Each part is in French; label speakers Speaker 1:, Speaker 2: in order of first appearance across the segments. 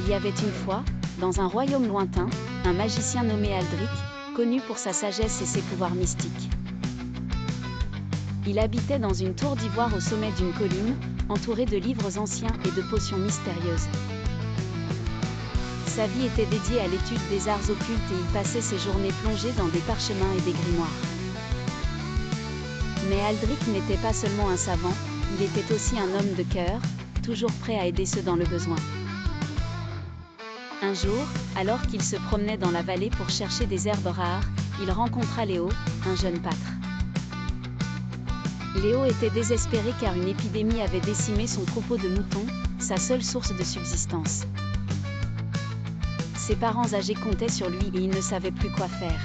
Speaker 1: Il y avait une fois, dans un royaume lointain, un magicien nommé Aldric, connu pour sa sagesse et ses pouvoirs mystiques. Il habitait dans une tour d'ivoire au sommet d'une colline, entouré de livres anciens et de potions mystérieuses. Sa vie était dédiée à l'étude des arts occultes et il passait ses journées plongées dans des parchemins et des grimoires. Mais Aldric n'était pas seulement un savant, il était aussi un homme de cœur, toujours prêt à aider ceux dans le besoin. Un jour, alors qu'il se promenait dans la vallée pour chercher des herbes rares, il rencontra Léo, un jeune pâtre. Léo était désespéré car une épidémie avait décimé son troupeau de moutons, sa seule source de subsistance. Ses parents âgés comptaient sur lui et il ne savait plus quoi faire.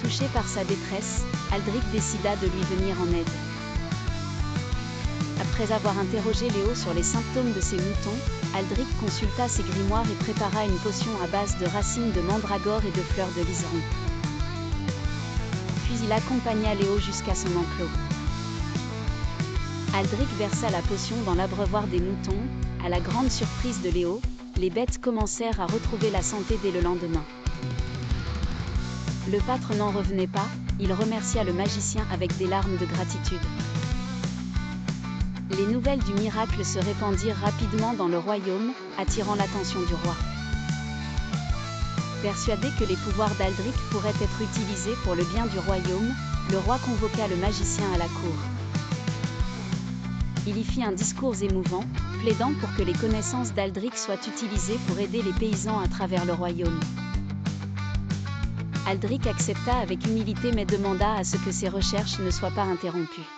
Speaker 1: Touché par sa détresse, Aldric décida de lui venir en aide. Après avoir interrogé Léo sur les symptômes de ses moutons, Aldric consulta ses grimoires et prépara une potion à base de racines de mandragore et de fleurs de liseron. Puis il accompagna Léo jusqu'à son enclos. Aldric versa la potion dans l'abreuvoir des moutons. À la grande surprise de Léo, les bêtes commencèrent à retrouver la santé dès le lendemain. Le pâtre n'en revenait pas, il remercia le magicien avec des larmes de gratitude. Les nouvelles du miracle se répandirent rapidement dans le royaume, attirant l'attention du roi. Persuadé que les pouvoirs d'Aldric pourraient être utilisés pour le bien du royaume, le roi convoqua le magicien à la cour. Il y fit un discours émouvant, plaidant pour que les connaissances d'Aldric soient utilisées pour aider les paysans à travers le royaume. Aldric accepta avec humilité mais demanda à ce que ses recherches ne soient pas interrompues.